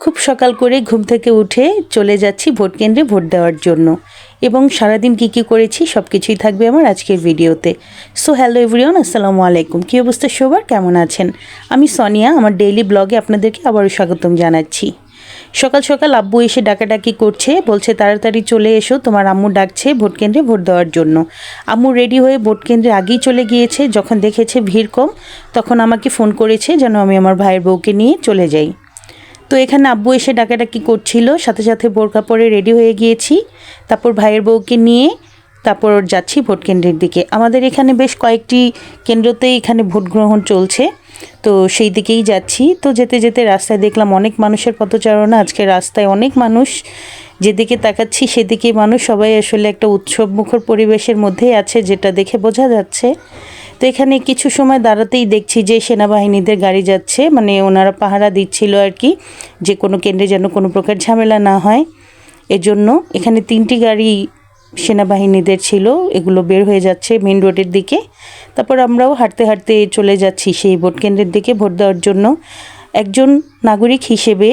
খুব সকাল করে ঘুম থেকে উঠে চলে যাচ্ছি ভোট কেন্দ্রে ভোট দেওয়ার জন্য এবং সারাদিন কী করেছি সব কিছুই থাকবে আমার আজকের ভিডিওতে। সো হ্যালো এভরিওয়ান, আসসালামু আলাইকুম। কী অবস্থা সবার, কেমন আছেন? আমি সোনিয়া, আমার ডেইলি ব্লগে আপনাদেরকে আবারও স্বাগতম জানাচ্ছি। সকাল সকাল আব্বু এসে ডাকাডাকি করছে, বলছে তাড়াতাড়ি চলে এসো, তোমার আম্মু ডাকছে ভোট কেন্দ্রে ভোট দেওয়ার জন্য। আম্মু রেডি হয়ে ভোট কেন্দ্রে আগেই চলে গিয়েছে। যখন দেখেছে ভিড় কম তখন আমাকে ফোন করেছে যেন আমি আমার ভাইয়ের বউকে নিয়ে চলে যাই। তো এখানে আব্বু এসে ডাকাডাকি করছিল, সাথে সাথে বোরকা পরে রেডি হয়ে গিয়েছি। তারপর ভাইয়ের বউকে নিয়ে তারপর যাচ্ছি ভোট কেন্দ্রের দিকে। আমাদের এখানে বেশ কয়েকটি কেন্দ্রতেই এখানে ভোট গ্রহণ চলছে, তো সেই দিকেই যাচ্ছি। তো যেতে যেতে রাস্তায় দেখলাম অনেক মানুষের পথচারণা। আজকে রাস্তায় অনেক মানুষ, যেদিকে তাকাচ্ছি সেদিকে মানুষ, সবাই আসলে একটা উৎসবমুখর পরিবেশের মধ্যেই আছে, যেটা দেখে বোঝা যাচ্ছে। তো এখানে কিছু সময় দাঁড়াতেই দেখছি যে সেনাবাহিনীদের গাড়ি যাচ্ছে, মানে ওনারা পাহারা দিচ্ছিল আর কি, যে কোনো কেন্দ্রে যেন কোনো প্রকার ঝামেলা না হয় এজন্য। এখানে 3টি গাড়ি সেনাবাহিনীদের ছিল, এগুলো বের হয়ে যাচ্ছে মেন রোডের দিকে। তারপর আমরাও হাঁটতে হাঁটতে চলে যাচ্ছি সেই ভোট কেন্দ্রের দিকে ভোট দেওয়ার জন্য। একজন নাগরিক হিসেবে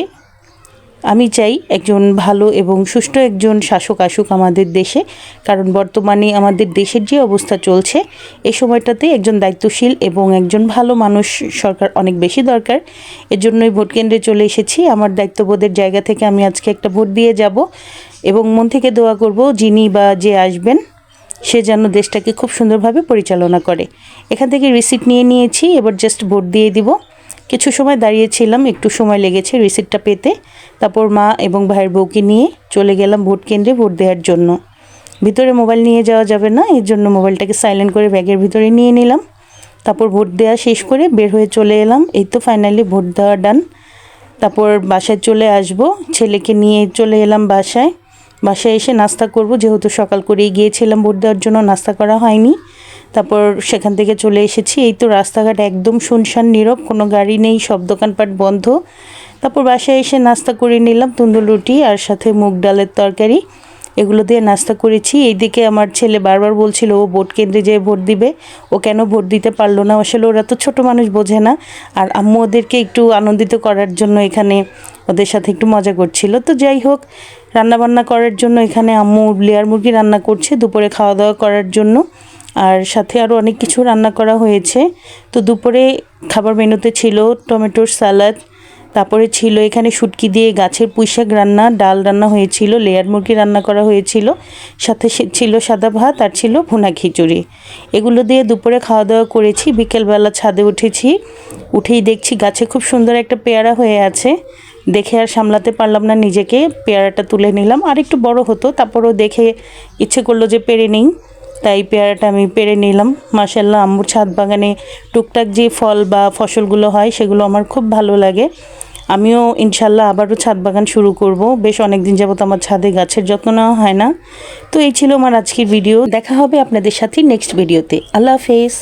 আমি চাই একজন ভালো এবং সুষ্ঠু একজন শাসক আসুক আমাদের দেশে, কারণ বর্তমানে আমাদের দেশের যে অবস্থা চলছে এই সময়টাতে একজন দায়িত্বশীল এবং একজন ভালো মানুষ সরকার অনেক বেশি দরকার। এজন্যই ভোট কেন্দ্রে চলে এসেছি। আমার দায়িত্ববোধের জায়গা থেকে আমি আজকে একটা ভোট দিয়ে যাব এবং মন থেকে দোয়া করব যিনি বা যে আসবেন সে যেন দেশটাকে খুব সুন্দরভাবে পরিচালনা করে। এখান থেকে রিসিট নিয়ে নিয়েছি, এবার জাস্ট ভোট দিয়ে দিব। কিছু সময় দাঁড়িয়েছিলাম, একটু সময় লেগেছে রিসিটটা পেতে। তারপর মা এবং ভাইয়ের বউকে নিয়ে চলে গেলাম ভোট কেন্দ্রে ভোট দেওয়ার জন্য। ভিতরে মোবাইল নিয়ে যাওয়া যাবে না, এর জন্য মোবাইলটাকে সাইলেন্ট করে ব্যাগের ভিতরে নিয়ে নিলাম। তারপর ভোট দেওয়া শেষ করে বের হয়ে চলে এলাম। এই তো ফাইনালি ভোট দেওয়া ডান। তারপর বাসায় চলে আসব, ছেলেকে নিয়ে চলে এলাম বাসায়। বাসায় এসে নাস্তা করব, যেহেতু সকাল করেই গিয়েছিলাম ভোট দেওয়ার জন্য, নাস্তা করা হয়নি। তারপর সেখান থেকে চলে এসেছি। এই তো রাস্তাঘাট একদম শুনশান নীরব, কোনো গাড়ি নেই, সব দোকানপাট বন্ধ। তারপর বাসায় এসে নাস্তা করে নিলাম তন্দুর রুটি আর সাথে মুগ ডালের তরকারি, এগুলো দিয়ে নাস্তা করেছি। এইদিকে আমার ছেলে বারবার বলছিল ও ভোট কেন্দ্রে যেয়ে ভোট দিবে, ও কেন ভোট দিতে পারলো না। আসলে ওরা তো ছোট মানুষ, বোঝে না। আর আম্মু ওদেরকে একটু আনন্দিত করার জন্য এখানে ওদের সাথে একটু মজা করছিল। তো যাই হোক, রান্নাবান্না করার জন্য এখানে আম্মু লেয়ার মুরগি রান্না করছে দুপুরে খাওয়া দাওয়া করার জন্য, আর সাথে আরও অনেক কিছু রান্না করা হয়েছে। তো দুপুরে খাবার মেনুতে ছিল টমেটোর সালাদ, তারপরে ছিল এখানে শুটকি দিয়ে গাছের পুঁইশাক রান্না, ডাল রান্না হয়েছিল, লেয়ার মুরগি রান্না করা হয়েছিল, সাথে ছিল সাদা ভাত আর ছিল ভুনা খিচুড়ি। এগুলো দিয়ে দুপুরে খাওয়া দাওয়া করেছি। বিকেলবেলা ছাদে উঠেছি, উঠেই দেখছি গাছে খুব সুন্দর একটা পেয়ারা হয়ে আছে। দেখে আর সামলাতে পারলাম না নিজেকে, পেয়ারাটা তুলে নিলাম। আর একটু বড় হতো, তারপরও দেখে ইচ্ছে করলো যে পেরে নিই, তাই পেয়ারাটা আমি পেরে নিলাম। মাশাআল্লাহ, আম্মুর ছাদ বাগানে টুকটাক যে ফল বা ফসলগুলো হয় সেগুলো আমার খুব ভালো লাগে। আমিও ইনশাল্লাহ আবারও ছাদ বাগান শুরু করব। বেশ অনেক দিন যাবত আমার ছাদে গাছের যত্ন নেওয়া হয় না। তো এই ছিল আমার আজকের ভিডিও। দেখা হবে আপনাদের সাথে নেক্সট ভিডিওতে। আল্লাহ হাফেজ।